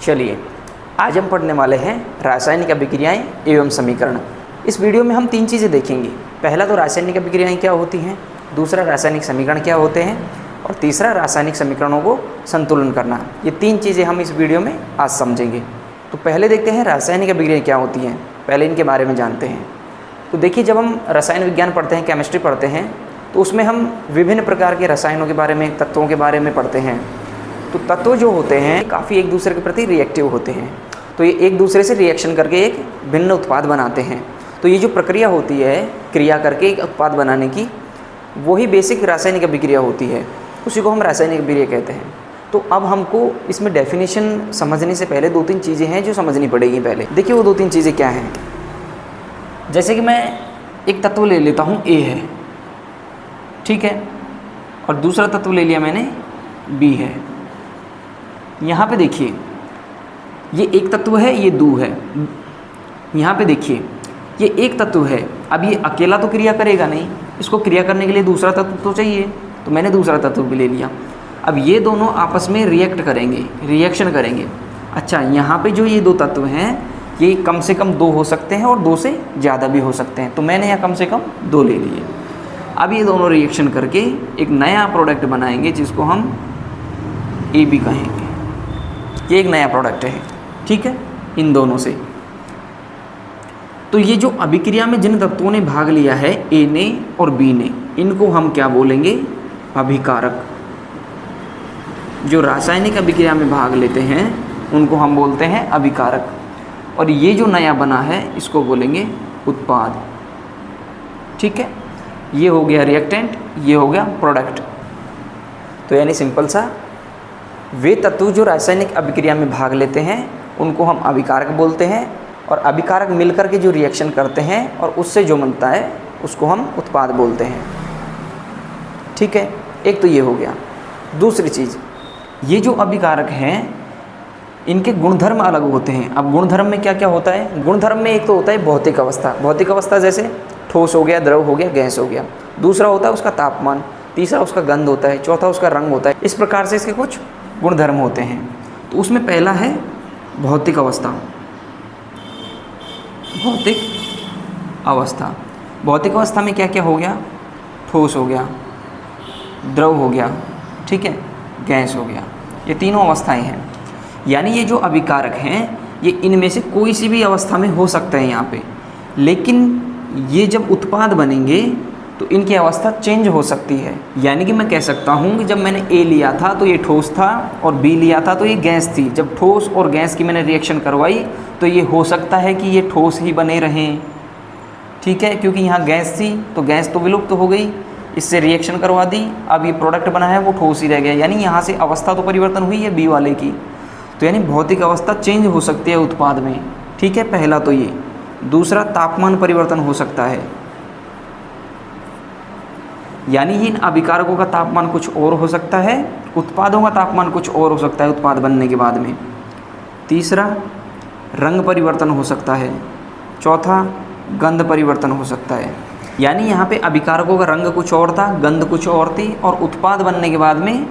चलिए आज हम पढ़ने वाले हैं रासायनिक अभिक्रियाएं एवं समीकरण। इस वीडियो में हम 3 चीज़ें देखेंगे। पहला तो रासायनिक अभिक्रियाएं क्या होती हैं, दूसरा रासायनिक समीकरण क्या होते हैं और तीसरा रासायनिक समीकरणों को संतुलन करना। ये 3 चीज़ें हम इस वीडियो में आज समझेंगे। तो पहले देखते हैं रासायनिक अभिक्रियाएं क्या होती हैं, पहले इनके बारे में जानते हैं। तो देखिए, जब हम रसायन विज्ञान पढ़ते हैं, केमिस्ट्री पढ़ते हैं, तो उसमें हम विभिन्न प्रकार के रसायनों के बारे में, तत्वों के बारे में पढ़ते हैं। तो तत्व जो होते हैं काफ़ी एक दूसरे के प्रति रिएक्टिव होते हैं, तो ये एक दूसरे से रिएक्शन करके एक भिन्न उत्पाद बनाते हैं। तो ये जो प्रक्रिया होती है क्रिया करके एक उत्पाद बनाने की, वही बेसिक रासायनिक अभिक्रिया होती है, उसी को हम रासायनिक अभिक्रिया कहते हैं। तो अब हमको इसमें डेफिनेशन समझने से पहले 2-3 चीज़ें हैं जो समझनी पड़ेगी। पहले देखिए वो 2-3 चीज़ें क्या हैं। जैसे कि मैं एक तत्व ले लेता हूँ A है, ठीक है, और दूसरा तत्व ले लिया मैंने B है। यहाँ पे देखिए ये एक तत्व है, ये 2 है। यहाँ पे देखिए ये एक तत्व है, अब ये अकेला तो क्रिया करेगा नहीं, इसको क्रिया करने के लिए दूसरा तत्व तो चाहिए, तो मैंने दूसरा तत्व भी ले लिया। अब ये दोनों आपस में रिएक्ट करेंगे, रिएक्शन करेंगे। अच्छा, यहाँ पे जो ये 2 तत्व हैं ये कम से कम 2 हो सकते हैं और 2 से ज़्यादा भी हो सकते हैं, तो मैंने यहाँ कम से कम 2 ले लिए। अब ये दोनों रिएक्शन करके एक नया प्रोडक्ट बनाएंगे जिसको हम AB कहेंगे। ये एक नया प्रोडक्ट है, ठीक है, इन दोनों से। तो ये जो अभिक्रिया में जिन तत्वों ने भाग लिया है, A ने और B ने, इनको हम क्या बोलेंगे, अभिकारक। जो रासायनिक अभिक्रिया में भाग लेते हैं उनको हम बोलते हैं अभिकारक। और ये जो नया बना है इसको बोलेंगे उत्पाद, ठीक है। ये हो गया रिएक्टेंट, ये हो गया प्रोडक्ट। तो यानी सिंपल सा, वे तत्व जो रासायनिक अभिक्रिया में भाग लेते हैं उनको हम अभिकारक बोलते हैं, और अभिकारक मिलकर के जो रिएक्शन करते हैं और उससे जो बनता है उसको हम उत्पाद बोलते हैं, ठीक है। एक तो ये हो गया। दूसरी चीज़, ये जो अभिकारक हैं इनके गुणधर्म अलग होते हैं। अब गुणधर्म में क्या क्या होता है, गुणधर्म में एक तो होता है भौतिक अवस्था। भौतिक अवस्था जैसे ठोस हो गया, द्रव हो गया, गैस हो गया। दूसरा होता है उसका तापमान, तीसरा उसका गंध होता है, चौथा उसका रंग होता है। इस प्रकार से इसके कुछ गुणधर्म होते हैं। तो उसमें पहला है भौतिक अवस्था। भौतिक अवस्था, भौतिक अवस्था में क्या क्या हो गया, ठोस हो गया, द्रव हो गया, ठीक है, गैस हो गया। ये तीनों अवस्थाएं हैं। यानी ये जो अभिकारक हैं ये इनमें से कोई सी भी अवस्था में हो सकते हैं यहाँ पे, लेकिन ये जब उत्पाद बनेंगे तो इनकी अवस्था चेंज हो सकती है। यानी कि मैं कह सकता हूँ कि जब मैंने A लिया था तो ये ठोस था, और B लिया था तो ये गैस थी। जब ठोस और गैस की मैंने रिएक्शन करवाई तो ये हो सकता है कि ये ठोस ही बने रहें, ठीक है, क्योंकि यहाँ गैस थी तो गैस तो विलुप्त हो गई, इससे रिएक्शन करवा दी, अब ये प्रोडक्ट बना है वो ठोस ही रह गया। यानी यहाँ से अवस्था तो परिवर्तन हुई है B वाले की। तो यानी भौतिक अवस्था चेंज हो सकती है उत्पाद में, ठीक है, पहला तो ये। दूसरा, तापमान परिवर्तन हो सकता है, यानी इन अभिकारकों का तापमान कुछ और हो सकता है, उत्पादों का तापमान कुछ और हो सकता है उत्पाद बनने के बाद में। तीसरा, रंग परिवर्तन हो सकता है। चौथा, गंध परिवर्तन हो सकता है। यानी यहाँ पे अभिकारकों का रंग कुछ और था, गंध कुछ और थी, और उत्पाद बनने के बाद में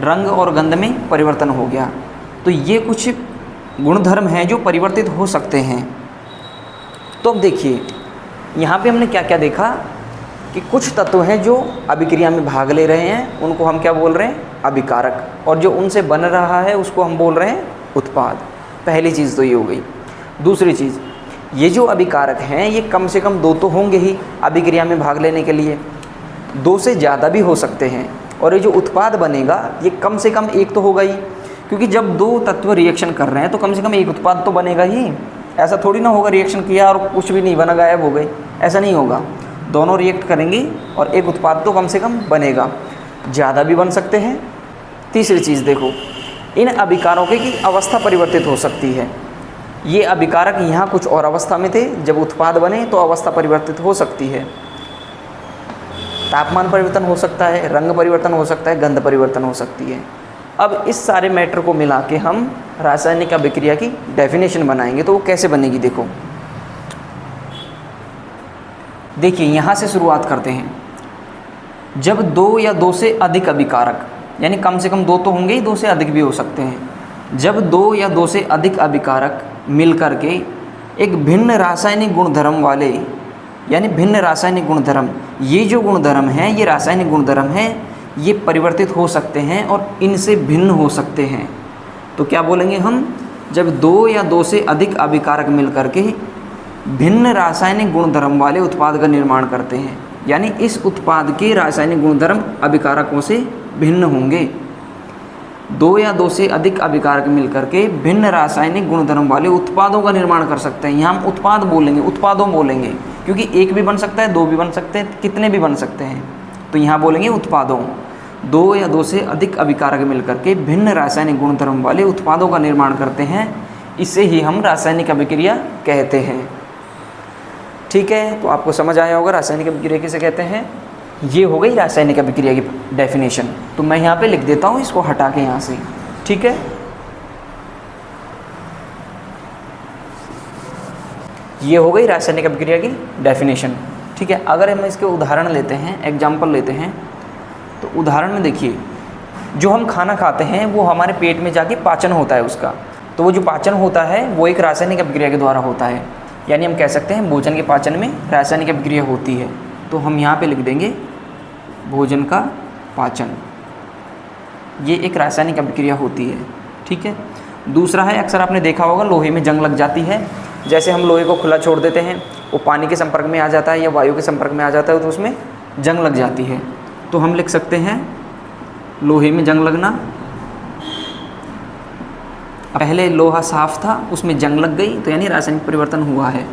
रंग और गंध में परिवर्तन हो गया। तो ये कुछ गुणधर्म हैं जो परिवर्तित हो सकते हैं। तो अब देखिए यहाँ पे हमने क्या क्या देखा कि कुछ तत्व हैं जो अभिक्रिया में भाग ले रहे हैं, उनको हम क्या बोल रहे हैं, अभिकारक, और जो उनसे बन रहा है उसको हम बोल रहे हैं उत्पाद। पहली चीज़ तो ये हो गई। दूसरी चीज़, ये जो अभिकारक हैं ये कम से कम 2 तो होंगे ही अभिक्रिया में भाग लेने के लिए, 2 से ज़्यादा भी हो सकते हैं, और ये जो उत्पाद बनेगा ये कम से कम 1 तो होगा ही, क्योंकि जब 2 तत्व रिएक्शन कर रहे हैं तो कम से कम 1 उत्पाद तो बनेगा ही। ऐसा थोड़ी ना होगा रिएक्शन किया और कुछ भी नहीं बना, गायब हो गए, ऐसा नहीं होगा। दोनों रिएक्ट करेंगे और 1 उत्पाद तो कम से कम बनेगा, ज़्यादा भी बन सकते हैं। तीसरी चीज़ देखो, इन अभिकारकों की अवस्था परिवर्तित हो सकती है। ये अभिकारक यहाँ कुछ और अवस्था में थे, जब उत्पाद बने तो अवस्था परिवर्तित हो सकती है। तापमान परिवर्तन हो सकता है, रंग परिवर्तन हो सकता है, गंध परिवर्तन हो सकती है। अब इस सारे मैटर को मिला के हम रासायनिक अभिक्रिया की डेफिनेशन बनाएंगे। तो वो कैसे बनेगी, देखो देखिए यहाँ से शुरुआत करते हैं। जब 2 या 2 से अधिक अभिकारक, यानी कम से कम 2 तो होंगे ही, 2 से अधिक भी हो सकते हैं, जब दो या दो से अधिक अभिकारक मिल करके एक भिन्न रासायनिक गुणधर्म वाले, यानी भिन्न रासायनिक गुणधर्म, ये जो गुणधर्म हैं, ये रासायनिक गुणधर्म हैं, ये परिवर्तित हो सकते हैं और इनसे भिन्न हो सकते हैं। तो क्या बोलेंगे हम, जब दो या दो से अधिक अभिकारक मिल करके भिन्न रासायनिक गुणधर्म वाले उत्पाद का निर्माण करते हैं, यानी इस उत्पाद के रासायनिक गुणधर्म अभिकारकों से भिन्न होंगे। दो या दो से अधिक अभिकारक मिल करके भिन्न रासायनिक गुणधर्म वाले उत्पादों का निर्माण कर सकते हैं। यहाँ हम उत्पाद बोलेंगे, उत्पादों बोलेंगे, क्योंकि एक भी बन सकता है, दो भी बन सकते हैं, कितने भी बन सकते हैं। तो यहाँ बोलेंगे उत्पादों। दो या दो से अधिक अभिकारक मिल करके भिन्न रासायनिक गुणधर्म वाले उत्पादों का निर्माण करते हैं, इसे ही हम रासायनिक अभिक्रिया कहते हैं। ठीक है, तो आपको समझ आया होगा रासायनिक अभिक्रिया किसे कहते हैं। ये हो गई रासायनिक अभिक्रिया की डेफिनेशन। तो मैं यहाँ पे लिख देता हूँ इसको हटा के यहाँ से। ठीक है, ये हो गई रासायनिक अभिक्रिया की डेफिनेशन। ठीक है, अगर हम इसके उदाहरण लेते हैं, एग्जाम्पल लेते हैं, तो उदाहरण में देखिए, जो हम खाना खाते हैं वो हमारे पेट में जाके पाचन होता है उसका। तो वो जो पाचन होता है वो एक रासायनिक अभिक्रिया के द्वारा होता है, यानी हम कह सकते हैं भोजन के पाचन में रासायनिक अभिक्रिया होती है। तो हम यहाँ पे लिख देंगे भोजन का पाचन, ये एक रासायनिक अभिक्रिया होती है। ठीक है, दूसरा है, अक्सर आपने देखा होगा लोहे में जंग लग जाती है। जैसे हम लोहे को खुला छोड़ देते हैं, वो पानी के संपर्क में आ जाता है या वायु के संपर्क में आ जाता है, तो उसमें जंग लग जाती है। तो हम लिख सकते हैं लोहे में जंग लगना। पहले लोहा साफ था, उसमें जंग लग गई, तो यानी रासायनिक परिवर्तन हुआ है।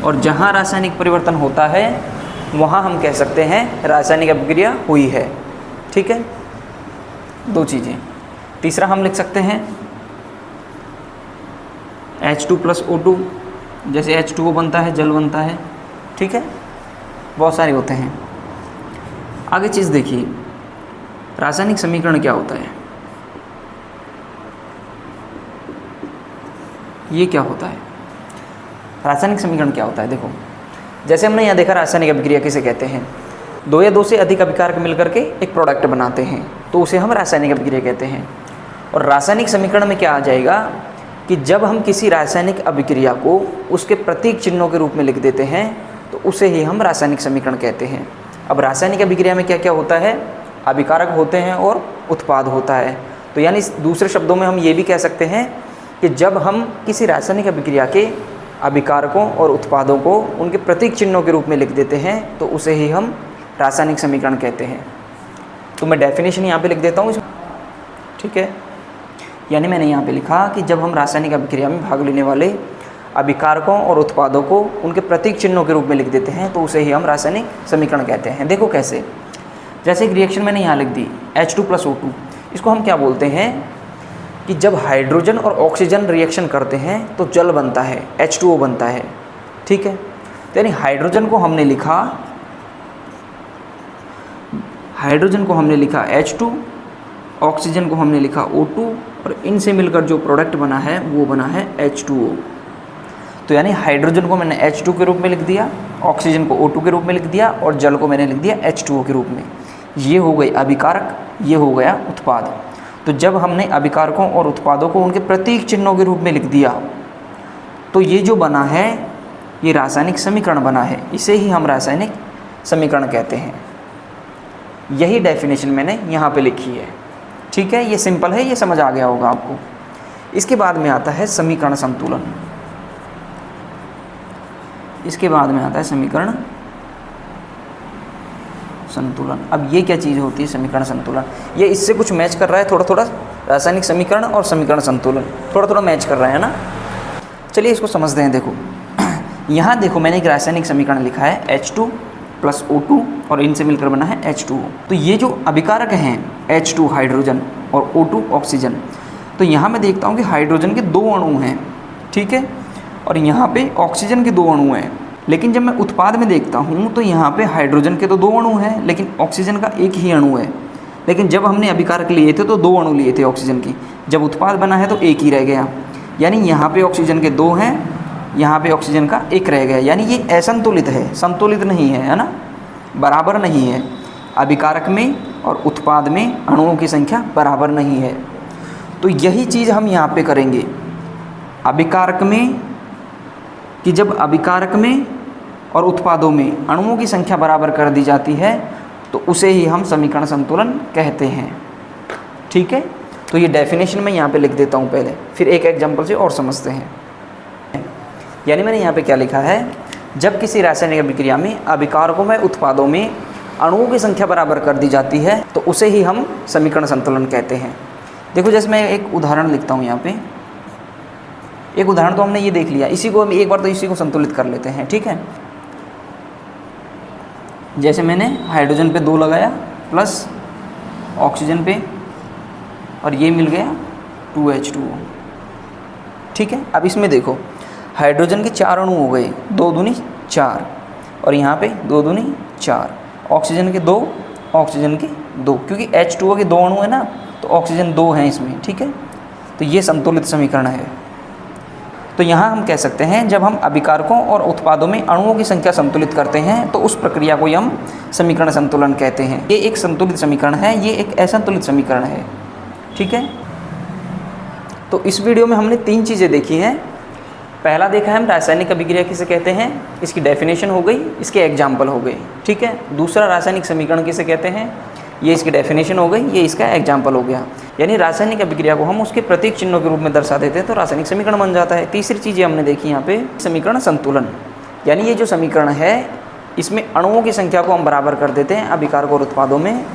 और जहाँ रासायनिक परिवर्तन होता है वहाँ हम कह सकते हैं रासायनिक अभिक्रिया हुई है। ठीक है, दो चीज़ें। तीसरा हम लिख सकते हैं H2 + O2, जैसे H2O बनता है, जल बनता है। ठीक है, बहुत सारे होते हैं। आगे चीज़ देखिए, रासायनिक समीकरण क्या होता है, ये क्या होता है, रासायनिक समीकरण क्या होता है। देखो, जैसे हमने यहाँ देखा रासायनिक अभिक्रिया किसे कहते हैं, दो या दो से अधिक अभिकारक मिलकर के एक प्रोडक्ट बनाते हैं, तो उसे हम रासायनिक अभिक्रिया कहते हैं। और रासायनिक समीकरण में क्या आ जाएगा कि जब हम किसी रासायनिक अभिक्रिया को उसके प्रतीक चिन्हों के रूप में लिख देते हैं, तो उसे ही हम रासायनिक समीकरण कहते हैं। अब रासायनिक अभिक्रिया में क्या क्या होता है, अभिकारक होते हैं और उत्पाद होता है। तो यानी दूसरे शब्दों में हम ये भी कह सकते हैं कि जब हम किसी रासायनिक अभिक्रिया के अभिकारकों और उत्पादों को उनके प्रतीक चिन्हों के रूप में लिख देते हैं, तो उसे ही हम रासायनिक समीकरण कहते हैं। तो मैं डेफिनेशन यहाँ पे लिख देता हूँ। ठीक है, यानी मैंने यहाँ पे लिखा कि जब हम रासायनिक अभिक्रिया में भाग लेने वाले अभिकारकों और उत्पादों को उनके प्रतीक चिन्हों के रूप में लिख देते हैं, तो उसे ही हम रासायनिक समीकरण कहते हैं। देखो कैसे, जैसे एक रिएक्शन मैंने यहाँ लिख दी H2 + O2, इसको हम क्या बोलते हैं कि जब हाइड्रोजन और ऑक्सीजन रिएक्शन करते हैं तो जल बनता है, H2O बनता है। ठीक है, तो यानी हाइड्रोजन को हमने लिखा H2, ऑक्सीजन को हमने लिखा O2, और इनसे मिलकर जो प्रोडक्ट बना है वो बना है H2O। तो यानी हाइड्रोजन को मैंने H2 के रूप में लिख दिया, ऑक्सीजन को O2 के रूप में लिख दिया, और जल को मैंने लिख दिया H2O के रूप में। ये हो गई अभिकारक, ये हो गया उत्पाद। तो जब हमने अभिकारकों और उत्पादों को उनके प्रतीक चिन्हों के रूप में लिख दिया, तो ये जो बना है ये रासायनिक समीकरण बना है, इसे ही हम रासायनिक समीकरण कहते हैं। यही डेफिनेशन मैंने यहाँ पे लिखी है। ठीक है, ये सिंपल है, ये समझ आ गया होगा आपको। इसके बाद में आता है समीकरण संतुलन। इसके बाद में आता है समीकरण संतुलन। अब ये क्या चीज़ होती है समीकरण संतुलन, ये इससे कुछ मैच कर रहा है थोड़ा थोड़ा, रासायनिक समीकरण और समीकरण संतुलन थोड़ा थोड़ा मैच कर रहा है ना। चलिए इसको समझते हैं। देखो यहाँ देखो, मैंने एक रासायनिक समीकरण लिखा है H2 + O2, और इनसे मिलकर बना है H2O। तो ये जो अभिकारक हैं H2 हाइड्रोजन और O2 ऑक्सीजन, तो यहाँ मैं देखता हूँ कि हाइड्रोजन के 2 अणु हैं, ठीक है, और यहाँ पे ऑक्सीजन के 2 अणु हैं। लेकिन जब मैं उत्पाद में देखता हूँ तो यहाँ पे हाइड्रोजन के तो 2 अणु हैं, लेकिन ऑक्सीजन का एक ही अणु है। लेकिन जब हमने अभिकारक लिए थे तो 2 अणु लिए थे ऑक्सीजन की, जब उत्पाद बना है तो एक ही रह गया। यानी यहाँ पे ऑक्सीजन के 2 हैं, यहाँ पे ऑक्सीजन का 1 रह गया। यानी ये असंतुलित है, संतुलित नहीं है ना, बराबर नहीं है। अभिकारक में और उत्पाद में अणुओं की संख्या बराबर नहीं है। तो यही चीज़ हम यहाँ पे करेंगे अभिकारक में, कि जब अभिकारक में और उत्पादों में अणुओं की संख्या बराबर कर दी जाती है तो उसे ही हम समीकरण संतुलन कहते हैं। ठीक है, तो ये डेफिनेशन मैं यहाँ पे लिख देता हूँ पहले, फिर एक एग्जांपल से और समझते हैं। यानी मैंने यहाँ पे क्या लिखा है, जब किसी रासायनिक अभिक्रिया में अभिकारकों में उत्पादों में अणुओं की संख्या बराबर कर दी जाती है तो उसे ही हम समीकरण संतुलन कहते हैं। देखो जैसे मैं एक उदाहरण लिखता हूँ यहाँ पे, एक उदाहरण तो हमने ये देख लिया, इसी को हम एक बार तो इसी को संतुलित कर लेते हैं। ठीक है, जैसे मैंने हाइड्रोजन पे 2 लगाया प्लस ऑक्सीजन पे, और ये मिल गया 2H2O। ठीक है, अब इसमें देखो हाइड्रोजन के 4 अणु हो गए, 2 दूनी 4, और यहाँ पे 2 दूनी 4, ऑक्सीजन के 2, ऑक्सीजन के 2, क्योंकि H2O के 2 अणु है ना, तो ऑक्सीजन 2 हैं इसमें। ठीक है, तो ये संतुलित समीकरण है। तो यहाँ हम कह सकते हैं जब हम अभिकारकों और उत्पादों में अणुओं की संख्या संतुलित करते हैं तो उस प्रक्रिया को हम समीकरण संतुलन कहते हैं। ये एक संतुलित समीकरण है, ये एक असंतुलित समीकरण है। ठीक है, तो इस वीडियो में हमने 3 चीज़ें देखी हैं। पहला देखा है हम रासायनिक अभिक्रिया किसे कहते हैं, इसकी डेफिनेशन हो गई, इसके एग्जाम्पल हो गए। ठीक है, दूसरा रासायनिक समीकरण किसे कहते हैं, ये इसकी डेफिनेशन हो गई, ये इसका एग्जाम्पल हो गया। यानी रासायनिक अभिक्रिया को हम उसके प्रतीक चिन्हों के रूप में दर्शा देते हैं तो रासायनिक समीकरण बन जाता है। तीसरी चीज़ हमने देखी यहाँ पे समीकरण संतुलन, यानी ये जो समीकरण है इसमें अणुओं की संख्या को हम बराबर कर देते हैं अभिकारक और उत्पादों में,